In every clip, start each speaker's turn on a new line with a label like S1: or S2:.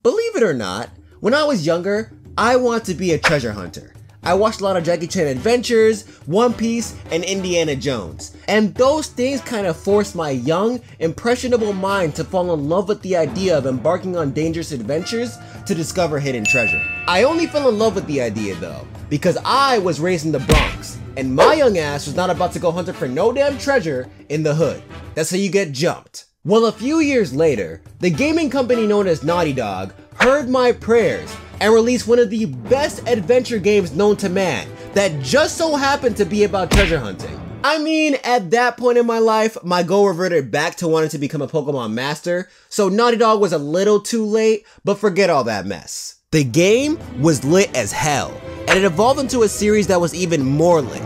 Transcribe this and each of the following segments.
S1: Believe it or not, when I was younger, I wanted to be a treasure hunter. I watched a lot of Jackie Chan Adventures, One Piece, and Indiana Jones. And those things kind of forced my young, impressionable mind to fall in love with the idea of embarking on dangerous adventures to discover hidden treasure. I only fell in love with the idea though, because I was raised in the Bronx, and my young ass was not about to go hunting for no damn treasure in the hood. That's how you get jumped. Well, a few years later, the gaming company known as Naughty Dog heard my prayers and released one of the best adventure games known to man that just so happened to be about treasure hunting. I mean, at that point in my life, my goal reverted back to wanting to become a Pokemon master, so Naughty Dog was a little too late, but forget all that mess. The game was lit as hell, and it evolved into a series that was even more lit.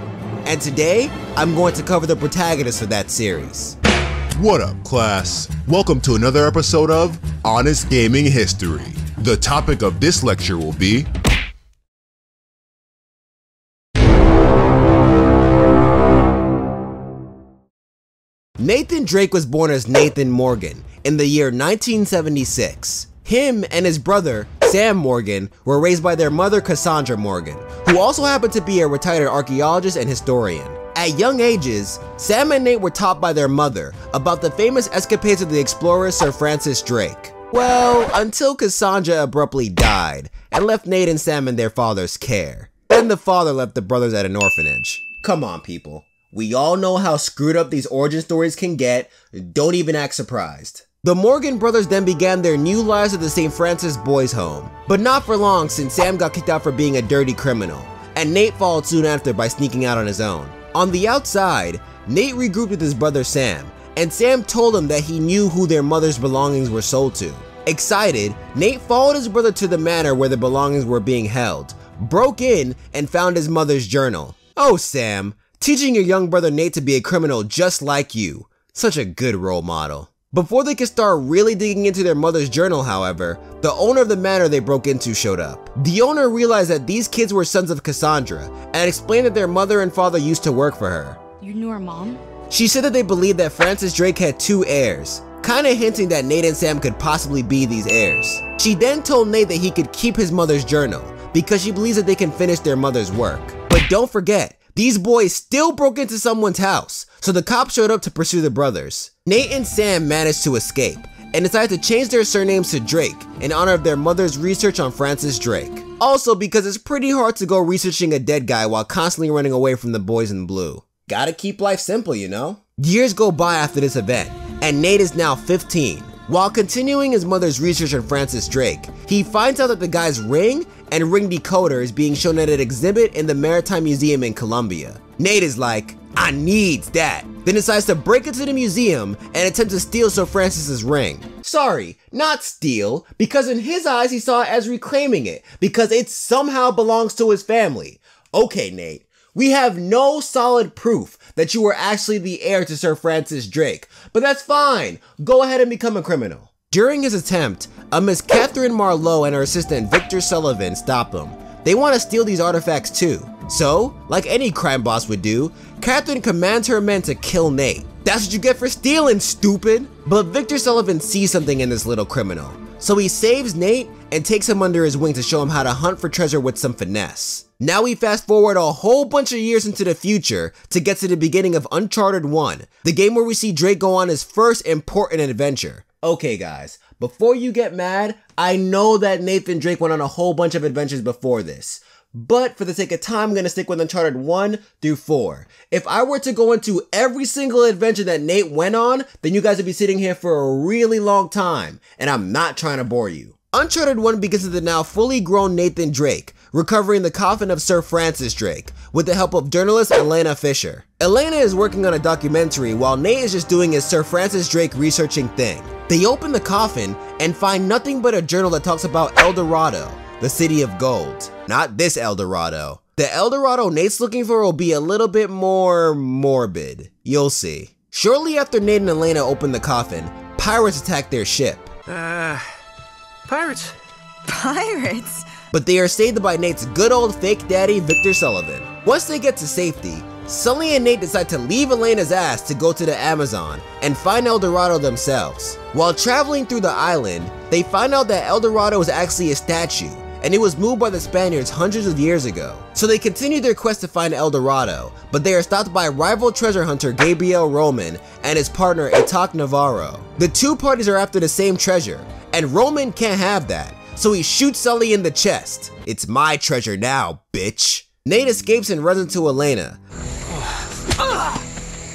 S1: And today, I'm going to cover the protagonist of that series.
S2: What up, class? Welcome to another episode of Honest Gaming History. The topic of this lecture will be
S1: Nathan Drake was born as Nathan Morgan in the year 1976. Him and his brother, Sam Morgan, were raised by their mother, Cassandra Morgan, who also happened to be a retired archaeologist and historian. At young ages, Sam and Nate were taught by their mother about the famous escapades of the explorer Sir Francis Drake. Well, until Cassandra abruptly died and left Nate and Sam in their father's care. Then the father left the brothers at an orphanage. Come on, people. We all know how screwed up these origin stories can get. Don't even act surprised. The Morgan brothers then began their new lives at the St. Francis Boys' Home. But not for long, since Sam got kicked out for being a dirty criminal, and Nate followed soon after by sneaking out on his own. On the outside, Nate regrouped with his brother Sam, and Sam told him that he knew who their mother's belongings were sold to. Excited, Nate followed his brother to the manor where the belongings were being held, broke in, and found his mother's journal. Oh, Sam, teaching your young brother Nate to be a criminal just like you. Such a good role model. Before they could start really digging into their mother's journal, however, the owner of the manor they broke into showed up. The owner realized that these kids were sons of Cassandra and explained that their mother and father used to work for her.
S3: You knew her mom?
S1: She said that they believed that Francis Drake had two heirs, kinda hinting that Nate and Sam could possibly be these heirs. She then told Nate that he could keep his mother's journal because she believes that they can finish their mother's work. But don't forget, these boys still broke into someone's house, so the cops showed up to pursue the brothers. Nate and Sam managed to escape and decided to change their surnames to Drake in honor of their mother's research on Francis Drake. Also because it's pretty hard to go researching a dead guy while constantly running away from the boys in blue. Gotta keep life simple, you know? Years go by after this event, and Nate is now 15. While continuing his mother's research on Francis Drake, he finds out that the guy's ring and ring decoder is being shown at an exhibit in the Maritime Museum in Colombia. Nate is like, I needs that, then decides to break into the museum and attempt to steal Sir Francis's ring. Sorry, not steal, because in his eyes he saw it as reclaiming it, because it somehow belongs to his family. Okay, Nate, we have no solid proof that you were actually the heir to Sir Francis Drake, but that's fine, go ahead and become a criminal. During his attempt, a Miss Catherine Marlowe and her assistant Victor Sullivan stop him. They want to steal these artifacts too. So, like any crime boss would do, Catherine commands her men to kill Nate. That's what you get for stealing, stupid! But Victor Sullivan sees something in this little criminal, so he saves Nate and takes him under his wing to show him how to hunt for treasure with some finesse. Now we fast forward a whole bunch of years into the future to get to the beginning of Uncharted 1, the game where we see Drake go on his first important adventure. Okay guys, before you get mad, I know that Nathan Drake went on a whole bunch of adventures before this, but for the sake of time, I'm going to stick with Uncharted 1 through 4. If I were to go into every single adventure that Nate went on, then you guys would be sitting here for a really long time, and I'm not trying to bore you. Uncharted 1 begins with the now fully grown Nathan Drake recovering the coffin of Sir Francis Drake with the help of journalist Elena Fisher. Elena is working on a documentary while Nate is just doing his Sir Francis Drake researching thing. They open the coffin and find nothing but a journal that talks about El Dorado, the city of gold. Not this El Dorado. The El Dorado Nate's looking for will be a little bit more morbid. You'll see. Shortly after Nate and Elena open the coffin, pirates attack their ship.
S4: Pirates?
S3: Pirates?
S1: But they are saved by Nate's good old fake daddy, Victor Sullivan. Once they get to safety, Sully and Nate decide to leave Elena's ass to go to the Amazon and find El Dorado themselves. While traveling through the island, They find out that El Dorado is actually a statue, and it was moved by the Spaniards hundreds of years ago. So they continue their quest to find El Dorado, but they are stopped by rival treasure hunter Gabriel Roman and his partner Itac Navarro. The two parties are after the same treasure, and Roman can't have that, so he shoots Sully in the chest. "It's my treasure now, bitch." Nate escapes and runs into Elena.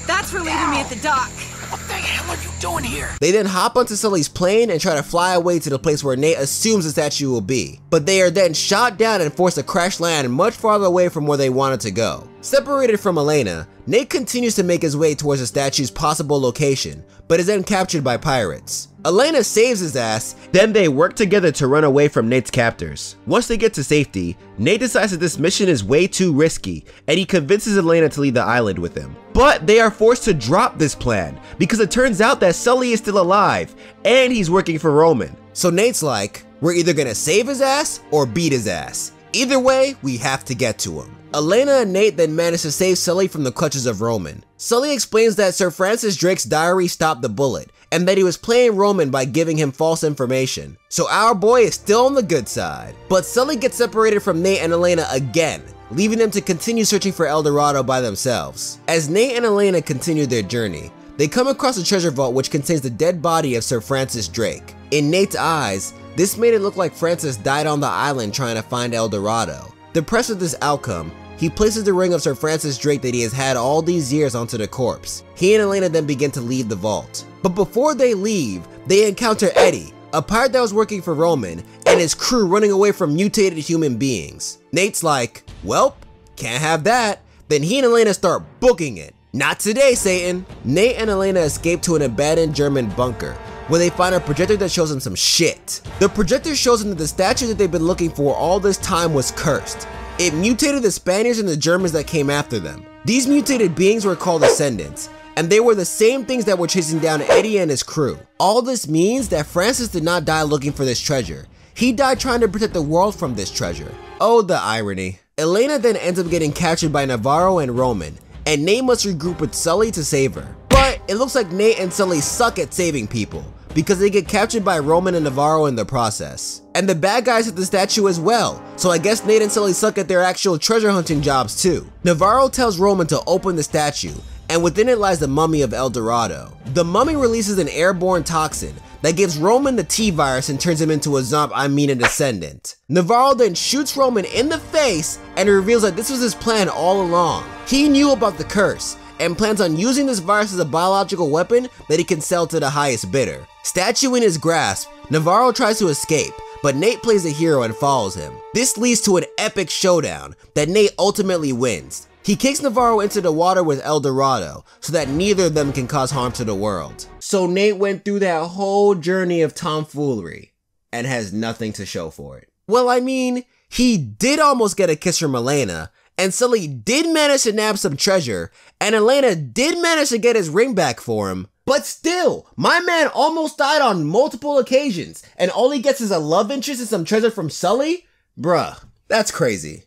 S3: That's relieving me at the dock.
S4: What the hell are you doing here?
S1: They then hop onto Sully's plane and try to fly away to the place where Nate assumes the statue will be. But they are then shot down and forced to crash land much farther away from where they wanted to go. Separated from Elena, Nate continues to make his way towards the statue's possible location, but is then captured by pirates. Elena saves his ass, then they work together to run away from Nate's captors. Once they get to safety, Nate decides that this mission is way too risky, and he convinces Elena to leave the island with him. But they are forced to drop this plan, because it turns out that Sully is still alive, and he's working for Roman. So Nate's like, we're either gonna save his ass, or beat his ass. Either way, we have to get to him. Elena and Nate then manage to save Sully from the clutches of Roman. Sully explains that Sir Francis Drake's diary stopped the bullet, and that he was playing Roman by giving him false information. So our boy is still on the good side. But Sully gets separated from Nate and Elena again, leaving them to continue searching for El Dorado by themselves. As Nate and Elena continue their journey, they come across a treasure vault which contains the dead body of Sir Francis Drake. In Nate's eyes, this made it look like Francis died on the island trying to find El Dorado. Depressed with this outcome, he places the ring of Sir Francis Drake that he has had all these years onto the corpse. He and Elena then begin to leave the vault. But before they leave, they encounter Eddie, a pirate that was working for Roman, and his crew running away from mutated human beings. Nate's like, welp, can't have that. Then he and Elena start booking it. Not today, Satan. Nate and Elena escape to an abandoned German bunker, where they find a projector that shows them some shit. The projector shows them that the statue that they've been looking for all this time was cursed. It mutated the Spaniards and the Germans that came after them. These mutated beings were called Ascendants, and they were the same things that were chasing down Eddie and his crew. All this means that Francis did not die looking for this treasure. He died trying to protect the world from this treasure. Oh, the irony. Elena then ends up getting captured by Navarro and Roman, and Nate must regroup with Sully to save her. But it looks like Nate and Sully suck at saving people, because they get captured by Roman and Navarro in the process. And the bad guys hit the statue as well, so I guess Nate and Sully suck at their actual treasure hunting jobs too. Navarro tells Roman to open the statue, and within it lies the mummy of El Dorado. The mummy releases an airborne toxin that gives Roman the T-virus and turns him into a descendant. Navarro then shoots Roman in the face and reveals that this was his plan all along. He knew about the curse, and plans on using this virus as a biological weapon that he can sell to the highest bidder. Statue in his grasp, Navarro tries to escape, but Nate plays the hero and follows him. This leads to an epic showdown that Nate ultimately wins. He kicks Navarro into the water with El Dorado so that neither of them can cause harm to the world. So Nate went through that whole journey of tomfoolery and has nothing to show for it. Well, I mean, he did almost get a kiss from Elena, and Sully did manage to nab some treasure, and Elena did manage to get his ring back for him. But still, my man almost died on multiple occasions, and all he gets is a love interest and some treasure from Sully? Bruh, that's crazy.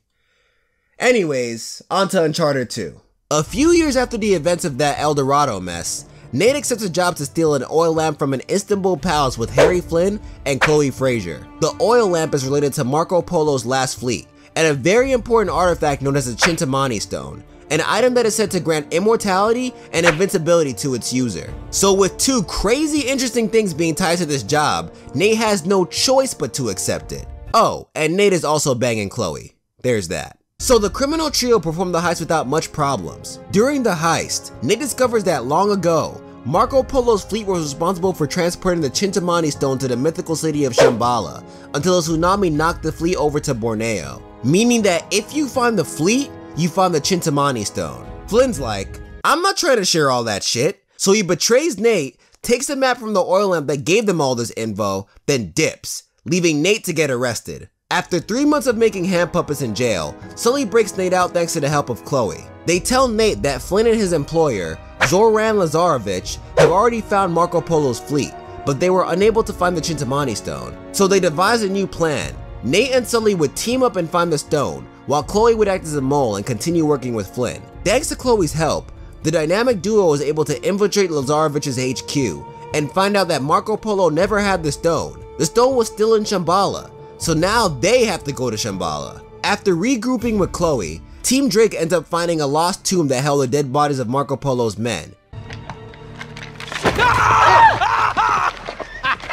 S1: Anyways, on to Uncharted 2. A few years after the events of that El Dorado mess, Nate accepts a job to steal an oil lamp from an Istanbul palace with Harry Flynn and Chloe Fraser. The oil lamp is related to Marco Polo's last fleet, and a very important artifact known as the Chintamani Stone, an item that is said to grant immortality and invincibility to its user. So with two crazy interesting things being tied to this job, Nate has no choice but to accept it. Oh, and Nate is also banging Chloe. There's that. So the criminal trio performed the heist without much problems. During the heist, Nate discovers that long ago, Marco Polo's fleet was responsible for transporting the Chintamani Stone to the mythical city of Shambhala until a tsunami knocked the fleet over to Borneo. Meaning that if you find the fleet, you find the Chintamani Stone. Flynn's like, I'm not trying to share all that shit. So he betrays Nate, takes the map from the oil lamp that gave them all this info, then dips, leaving Nate to get arrested. After 3 months of making hand puppets in jail, Sully breaks Nate out thanks to the help of Chloe. They tell Nate that Flynn and his employer, Zoran Lazarevich, have already found Marco Polo's fleet, but they were unable to find the Chintamani Stone. So they devise a new plan. Nate and Sully would team up and find the stone, while Chloe would act as a mole and continue working with Flynn. Thanks to Chloe's help, the dynamic duo was able to infiltrate Lazarevich's HQ and find out that Marco Polo never had the stone, The stone was still in Shambhala, so now they have to go to Shambhala. After regrouping with Chloe, Team Drake ends up finding a lost tomb that held the dead bodies of Marco Polo's men.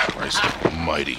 S2: Christ almighty.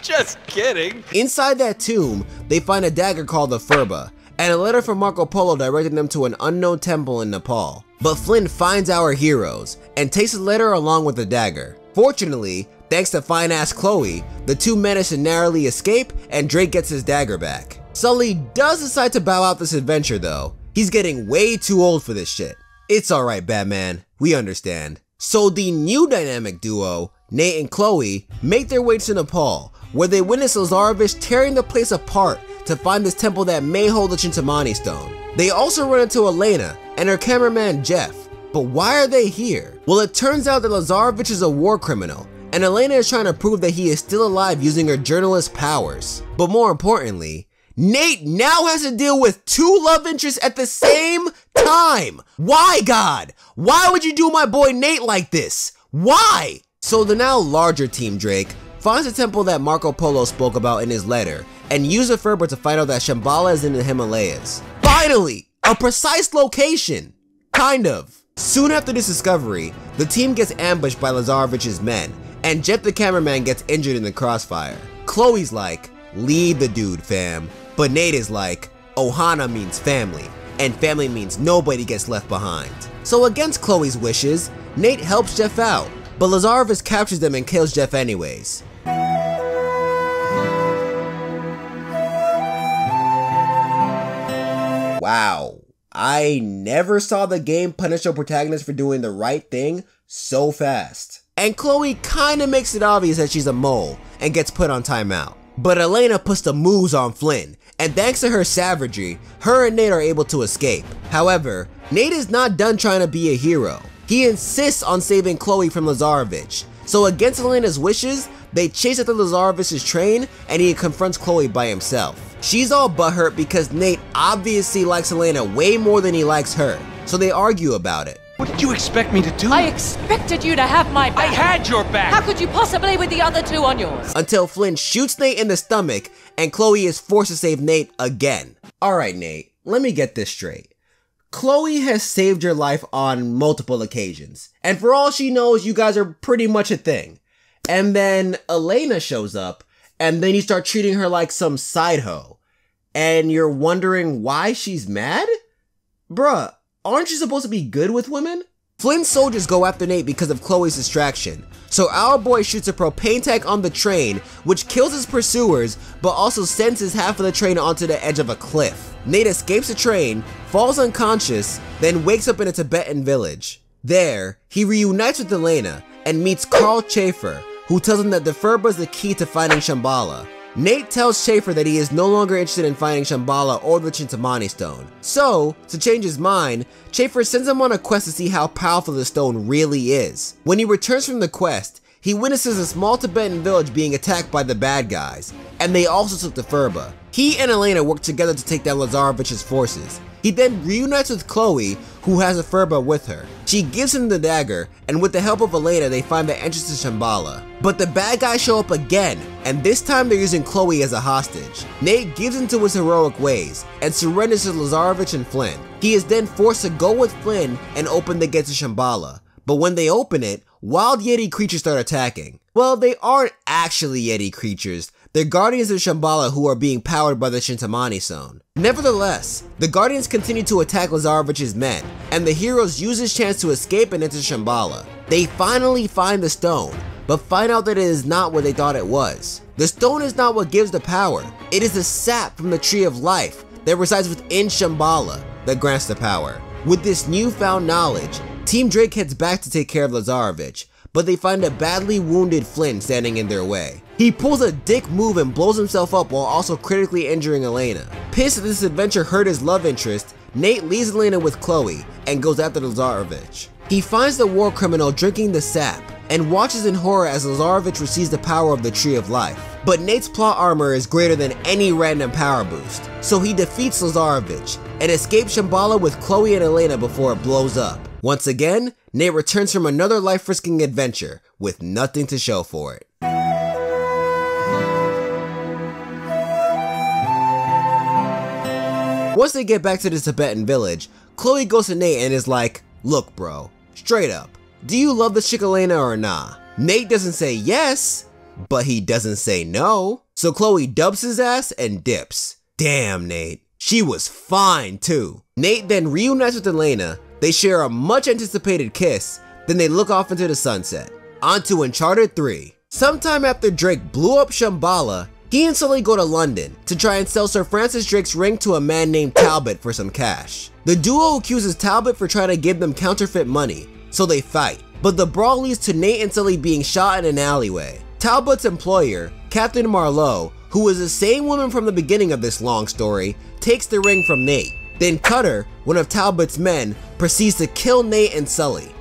S4: Just kidding.
S1: Inside that tomb, they find a dagger called the Furba, and a letter from Marco Polo directing them to an unknown temple in Nepal. But Flynn finds our heroes, and takes the letter along with the dagger. Fortunately, thanks to fine-ass Chloe, the two manage to narrowly escape, and Drake gets his dagger back. Sully does decide to bow out this adventure though. He's getting way too old for this shit. It's alright, Batman, we understand. So the new dynamic duo, Nate and Chloe, make their way to Nepal, where they witness Lazarevich tearing the place apart to find this temple that may hold the Chintamani stone. They also run into Elena and her cameraman Jeff, but why are they here? Well, it turns out that Lazarevich is a war criminal, and Elena is trying to prove that he is still alive using her journalist powers. But more importantly, Nate now has to deal with two love interests at the same time. Why, God? Why would you do my boy Nate like this? Why? So the now larger Team Drake finds the temple that Marco Polo spoke about in his letter and use a Furba to find out that Shambhala is in the Himalayas. Finally, a precise location. Kind of. Soon after this discovery, the team gets ambushed by Lazarevich's men, and Jeff the cameraman gets injured in the crossfire. Chloe's like, lead the dude, fam. But Nate is like, Ohana means family, and family means nobody gets left behind. So against Chloe's wishes, Nate helps Jeff out, but Lazarevich captures them and kills Jeff anyways. Wow, I never saw the game punish a protagonist for doing the right thing so fast. And Chloe kinda makes it obvious that she's a mole and gets put on timeout. But Elena puts the moves on Flynn, and thanks to her savagery, her and Nate are able to escape. However, Nate is not done trying to be a hero. He insists on saving Chloe from Lazarevich. So against Elena's wishes, they chase after Lazarevich's train and he confronts Chloe by himself. She's all butthurt because Nate obviously likes Elena way more than he likes her, so they argue about it.
S4: What did you expect me to do?
S5: I expected you to have my back.
S4: I had your back.
S5: How could you possibly with the other two on yours?
S1: Until Flynn shoots Nate in the stomach and Chloe is forced to save Nate again. Alright Nate, let me get this straight. Chloe has saved your life on multiple occasions, and for all she knows, you guys are pretty much a thing. And then Elena shows up, and then you start treating her like some side hoe. And you're wondering why she's mad? Bruh, aren't you supposed to be good with women? Flynn's soldiers go after Nate because of Chloe's distraction, so our boy shoots a propane tank on the train, which kills his pursuers, but also sends his half of the train onto the edge of a cliff. Nate escapes the train, falls unconscious, then wakes up in a Tibetan village. There, he reunites with Elena and meets Carl Schaefer, who tells him that the Furba is the key to finding Shambhala. Nate tells Schaefer that he is no longer interested in finding Shambhala or the Chintamani stone. So, to change his mind, Schaefer sends him on a quest to see how powerful the stone really is. When he returns from the quest, he witnesses a small Tibetan village being attacked by the bad guys, and they also took the Furba. He and Elena work together to take down Lazarevich's forces. He then reunites with Chloe, who has a Furba with her. She gives him the dagger, and with the help of Elena, they find the entrance to Shambhala. But the bad guys show up again, and this time they're using Chloe as a hostage. Nate gives into his heroic ways, and surrenders to Lazarevich and Flynn. He is then forced to go with Flynn and open the gate to Shambhala. But when they open it, wild Yeti creatures start attacking. Well, they aren't actually Yeti creatures. They're guardians of Shambhala who are being powered by the Chintamani stone. Nevertheless, the guardians continue to attack Lazarevich's men, and the heroes use this chance to escape and enter Shambhala. They finally find the stone, but find out that it is not what they thought it was. The stone is not what gives the power. It is the sap from the tree of life that resides within Shambhala that grants the power. With this newfound knowledge, Team Drake heads back to take care of Lazarevich, but they find a badly wounded Flynn standing in their way. He pulls a dick move and blows himself up while also critically injuring Elena. Pissed that this adventure hurt his love interest, Nate leaves Elena with Chloe and goes after Lazarevich. He finds the war criminal drinking the sap and watches in horror as Lazarevich receives the power of the Tree of Life. But Nate's plot armor is greater than any random power boost, so he defeats Lazarevich and escapes Shambhala with Chloe and Elena before it blows up. Once again, Nate returns from another life-risking adventure with nothing to show for it. Once they get back to the Tibetan village, Chloe goes to Nate and is like, look bro, straight up, do you love the chick Elena or nah? Nate doesn't say yes, but he doesn't say no. So Chloe dubs his ass and dips. Damn Nate, she was fine too. Nate then reunites with Elena, they share a much anticipated kiss, then they look off into the sunset. On to Uncharted 3. Sometime after Drake blew up Shambhala, he and Sully go to London to try and sell Sir Francis Drake's ring to a man named Talbot for some cash. The duo accuses Talbot for trying to give them counterfeit money, so they fight. But the brawl leads to Nate and Sully being shot in an alleyway. Talbot's employer, Captain Marlowe, who is the same woman from the beginning of this long story, takes the ring from Nate. Then Cutter, one of Talbot's men, proceeds to kill Nate and Sully.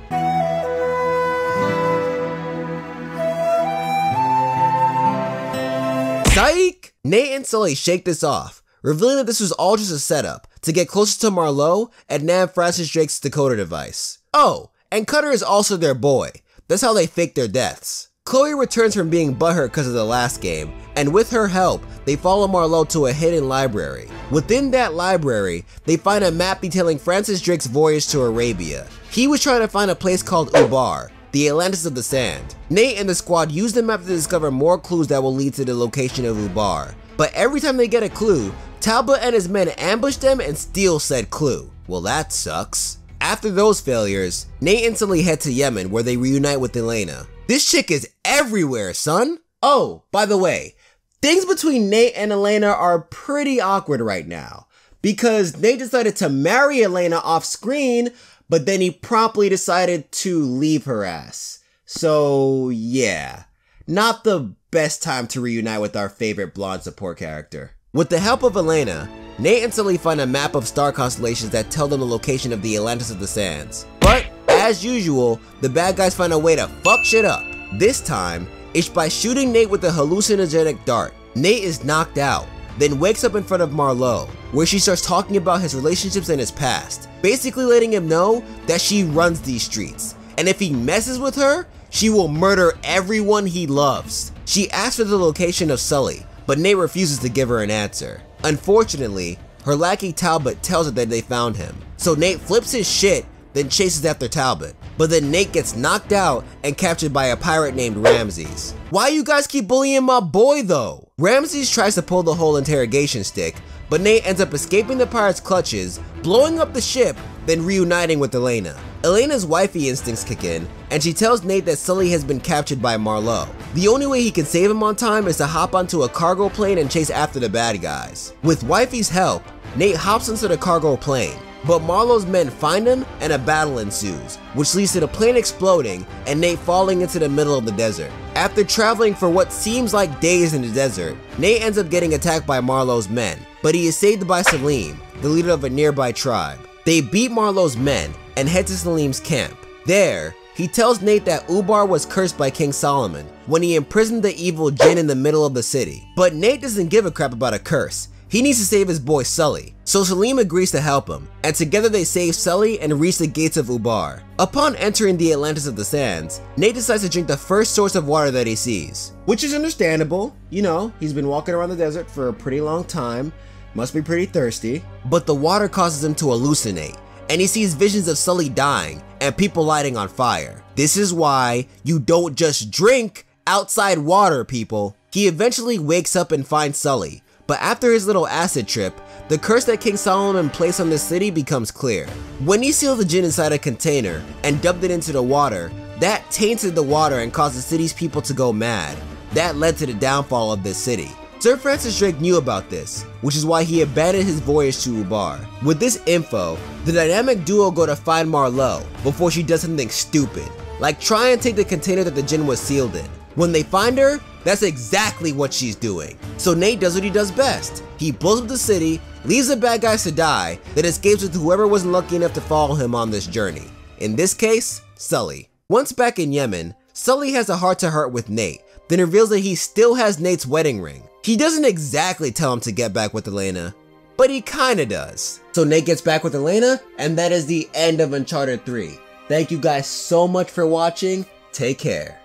S1: Psych! Nate and Sully shake this off, revealing that this was all just a setup to get closer to Marlowe and nab Francis Drake's decoder device. Oh, and Cutter is also their boy. That's how they fake their deaths. Chloe returns from being butthurt because of the last game, and with her help, they follow Marlowe to a hidden library. Within that library, they find a map detailing Francis Drake's voyage to Arabia. He was trying to find a place called Ubar, the Atlantis of the Sand. Nate and the squad use the map to discover more clues that will lead to the location of Ubar. But every time they get a clue, Talbot and his men ambush them and steal said clue. Well, that sucks. After those failures, Nate and Sully head to Yemen where they reunite with Elena. This chick is everywhere, son. Oh, by the way, things between Nate and Elena are pretty awkward right now because Nate decided to marry Elena off screen, but then he promptly decided to leave her ass. So yeah, not the best time to reunite with our favorite blonde support character. With the help of Elena, Nate and Sully find a map of star constellations that tell them the location of the Atlantis of the Sands. But, as usual, the bad guys find a way to fuck shit up. This time, it's by shooting Nate with a hallucinogenic dart. Nate is knocked out, then wakes up in front of Marlowe, where she starts talking about his relationships and his past, basically letting him know that she runs these streets, and if he messes with her, she will murder everyone he loves. She asks for the location of Sully, but Nate refuses to give her an answer. Unfortunately, her lackey Talbot tells her that they found him, so Nate flips his shit, then chases after Talbot. But then Nate gets knocked out and captured by a pirate named Ramses. Why you guys keep bullying my boy though? Ramses tries to pull the whole interrogation stick, but Nate ends up escaping the pirate's clutches, blowing up the ship, then reuniting with Elena. Elena's wifey instincts kick in, and she tells Nate that Sully has been captured by Marlowe. The only way he can save him on time is to hop onto a cargo plane and chase after the bad guys. With wifey's help, Nate hops into the cargo plane, but Marlowe's men find him and a battle ensues, which leads to the plane exploding and Nate falling into the middle of the desert. After traveling for what seems like days in the desert, Nate ends up getting attacked by Marlowe's men, but he is saved by Salim, the leader of a nearby tribe. They beat Marlowe's men and head to Salim's camp. There, he tells Nate that Ubar was cursed by King Solomon when he imprisoned the evil jinn in the middle of the city. But Nate doesn't give a crap about a curse. He needs to save his boy Sully, so Salim agrees to help him, and together they save Sully and reach the gates of Ubar. Upon entering the Atlantis of the Sands, Nate decides to drink the first source of water that he sees. Which is understandable, you know, he's been walking around the desert for a pretty long time, must be pretty thirsty. But the water causes him to hallucinate, and he sees visions of Sully dying and people lighting on fire. This is why you don't just drink outside water, people. He eventually wakes up and finds Sully. But after his little acid trip, the curse that King Solomon placed on this city becomes clear. When he sealed the jinn inside a container and dumped it into the water, that tainted the water and caused the city's people to go mad. That led to the downfall of this city. Sir Francis Drake knew about this, which is why he abandoned his voyage to Ubar. With this info, the dynamic duo go to find Marlowe before she does something stupid, like try and take the container that the jinn was sealed in. When they find her, that's exactly what she's doing. So Nate does what he does best. He blows up the city, leaves the bad guys to die, then escapes with whoever wasn't lucky enough to follow him on this journey. In this case, Sully. Once back in Yemen, Sully has a heart-to-heart with Nate, then reveals that he still has Nate's wedding ring. He doesn't exactly tell him to get back with Elena, but he kinda does. So Nate gets back with Elena, and that is the end of Uncharted 3. Thank you guys so much for watching. Take care.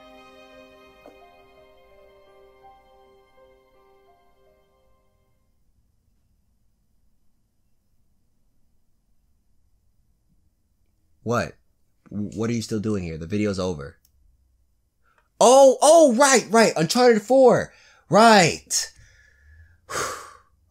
S1: What? What are you still doing here? The video's over. Oh, right. Uncharted 4. Right.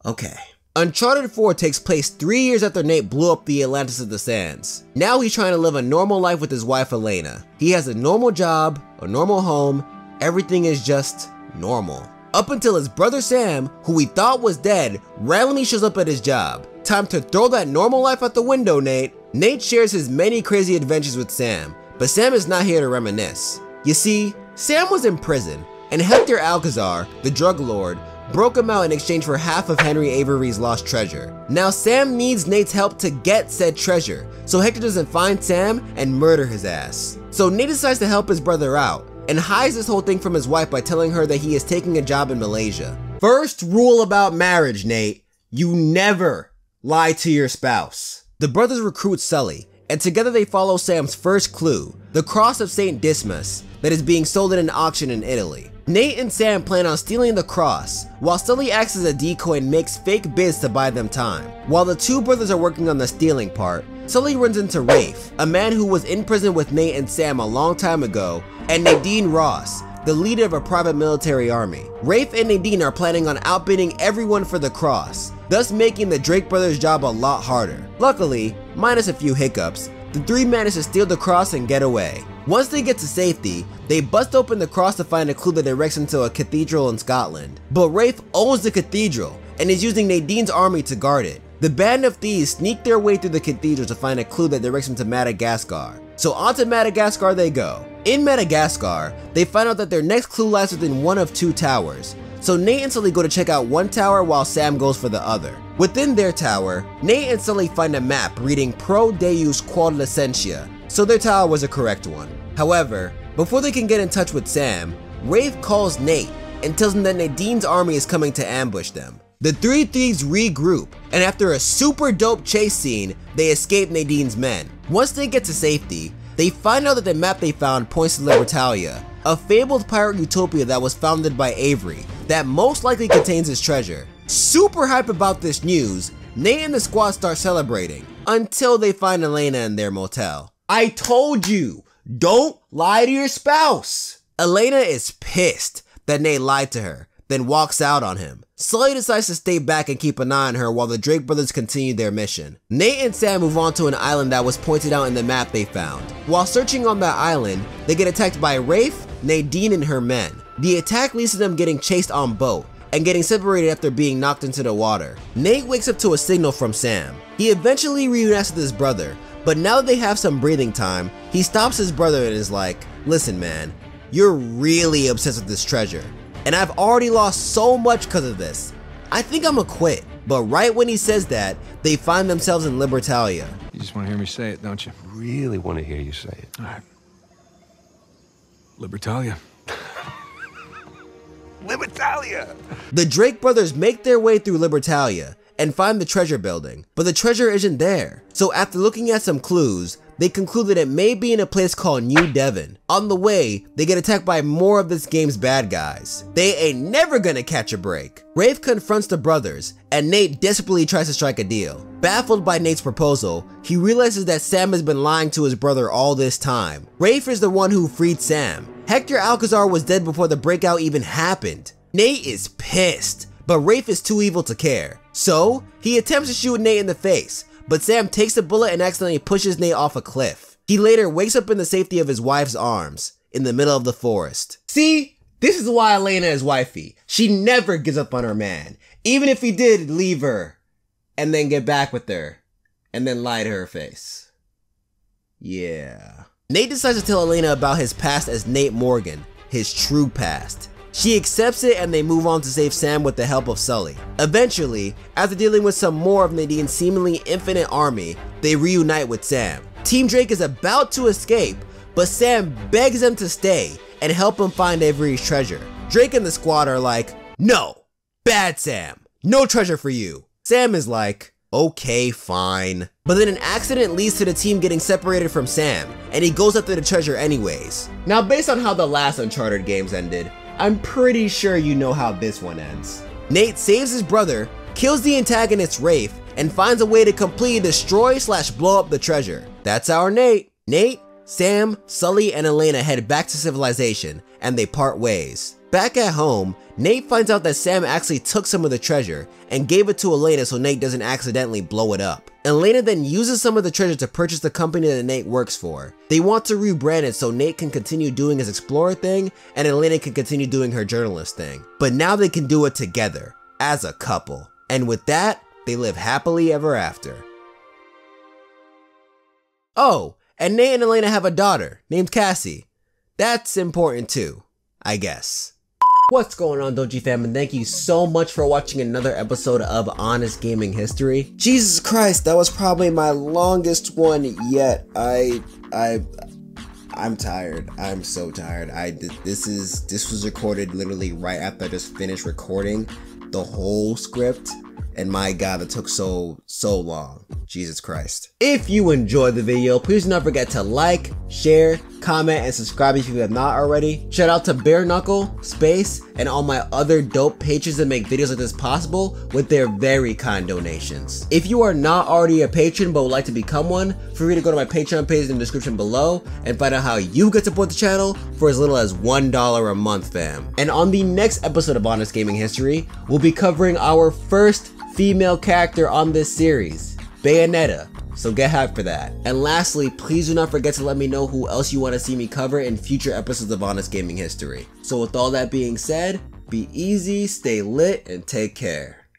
S1: Okay. Uncharted 4 takes place 3 years after Nate blew up the Atlantis of the Sands. Now he's trying to live a normal life with his wife Elena. He has a normal job, a normal home, everything is just normal. Up until his brother Sam, who we thought was dead, randomly shows up at his job. Time to throw that normal life out the window, Nate. Nate shares his many crazy adventures with Sam, but Sam is not here to reminisce. You see, Sam was in prison, and Hector Alcazar, the drug lord, broke him out in exchange for half of Henry Avery's lost treasure. Now Sam needs Nate's help to get said treasure, so Hector doesn't find Sam and murder his ass. So Nate decides to help his brother out, and hides this whole thing from his wife by telling her that he is taking a job in Malaysia. First rule about marriage, Nate, you never lie to your spouse. The brothers recruit Sully, and together they follow Sam's first clue, the cross of Saint Dismas that is being sold at an auction in Italy. Nate and Sam plan on stealing the cross, while Sully acts as a decoy and makes fake bids to buy them time. While the two brothers are working on the stealing part, Sully runs into Rafe, a man who was in prison with Nate and Sam a long time ago, and Nadine Ross, the leader of a private military army. Rafe and Nadine are planning on outbidding everyone for the cross, thus making the Drake brothers' job a lot harder. Luckily, minus a few hiccups, the three manage to steal the cross and get away. Once they get to safety, they bust open the cross to find a clue that directs them to a cathedral in Scotland. But Rafe owns the cathedral and is using Nadine's army to guard it. The band of thieves sneak their way through the cathedral to find a clue that directs them to Madagascar. So onto Madagascar they go. In Madagascar, they find out that their next clue lies within one of two towers. So Nate and Sully go to check out one tower while Sam goes for the other. Within their tower, Nate and Sully find a map reading Pro Deus Quod Licentia, so their tower was a correct one. However, before they can get in touch with Sam, Rafe calls Nate and tells him that Nadine's army is coming to ambush them. The three thieves regroup, and after a super dope chase scene, they escape Nadine's men. Once they get to safety, they find out that the map they found points to Libertalia, a fabled pirate utopia that was founded by Avery, that most likely contains his treasure. Super hype about this news, Nate and the squad start celebrating, until they find Elena in their motel. I told you, don't lie to your spouse! Elena is pissed that Nate lied to her, then walks out on him. Sully decides to stay back and keep an eye on her while the Drake brothers continue their mission. Nate and Sam move on to an island that was pointed out in the map they found. While searching on that island, they get attacked by Rafe, Nadine, and her men. The attack leads to them getting chased on boat and getting separated after being knocked into the water. Nate wakes up to a signal from Sam. He eventually reunites with his brother, but now that they have some breathing time, he stops his brother and is like, listen man, you're really obsessed with this treasure, and I've already lost so much because of this. I think I'ma quit. But right when he says that, they find themselves in Libertalia.
S4: You just want to hear me say it, don't you?
S6: Really want to hear you say it.
S4: All right. Libertalia.
S6: Libertalia!
S1: The Drake brothers make their way through Libertalia and find the treasure building, but the treasure isn't there. So after looking at some clues, they conclude that it may be in a place called New Devon. On the way, they get attacked by more of this game's bad guys. They ain't never gonna catch a break. Rafe confronts the brothers, and Nate desperately tries to strike a deal. Baffled by Nate's proposal, he realizes that Sam has been lying to his brother all this time. Rafe is the one who freed Sam. Hector Alcazar was dead before the breakout even happened. Nate is pissed, but Rafe is too evil to care. So, he attempts to shoot Nate in the face, but Sam takes the bullet and accidentally pushes Nate off a cliff. He later wakes up in the safety of his wife's arms, in the middle of the forest. See? This is why Elena is wifey. She never gives up on her man, even if he did leave her, and then get back with her, and then lie to her face. Yeah. Nate decides to tell Elena about his past as Nate Morgan, his true past. She accepts it and they move on to save Sam with the help of Sully. Eventually, after dealing with some more of Nadine's seemingly infinite army, they reunite with Sam. Team Drake is about to escape, but Sam begs them to stay and help him find Avery's treasure. Drake and the squad are like, no, bad Sam, no treasure for you. Sam is like, okay, fine. But then an accident leads to the team getting separated from Sam, and he goes after the treasure anyways. Now based on how the last Uncharted games ended, I'm pretty sure you know how this one ends. Nate saves his brother, kills the antagonist Rafe, and finds a way to completely destroy/blow up the treasure. That's our Nate. Nate, Sam, Sully, and Elena head back to civilization, and they part ways. Back at home, Nate finds out that Sam actually took some of the treasure and gave it to Elena so Nate doesn't accidentally blow it up. Elena then uses some of the treasure to purchase the company that Nate works for. They want to rebrand it so Nate can continue doing his explorer thing and Elena can continue doing her journalist thing. But now they can do it together, as a couple. And with that, they live happily ever after. Oh, and Nate and Elena have a daughter named Cassie. That's important too, I guess. What's going on, Doji fam, and thank you so much for watching another episode of Honest Gaming History. Jesus Christ, that was probably my longest one yet. I'm tired. I'm so tired. This was recorded literally right after I just finished recording the whole script. And my god, that took so long. Jesus Christ. If you enjoyed the video, please do not forget to like, share, comment, and subscribe if you have not already. Shout out to Bare Knuckle, Space, and all my other dope patrons that make videos like this possible with their very kind donations. If you are not already a patron but would like to become one, feel free to go to my Patreon page in the description below and find out how you can support the channel for as little as $1 a month, fam. And on the next episode of Honest Gaming History, we'll be covering our first female character on this series, Bayonetta, so get hyped for that. And lastly, please do not forget to let me know who else you want to see me cover in future episodes of Honest Gaming History. So with all that being said, be easy, stay lit, and take care.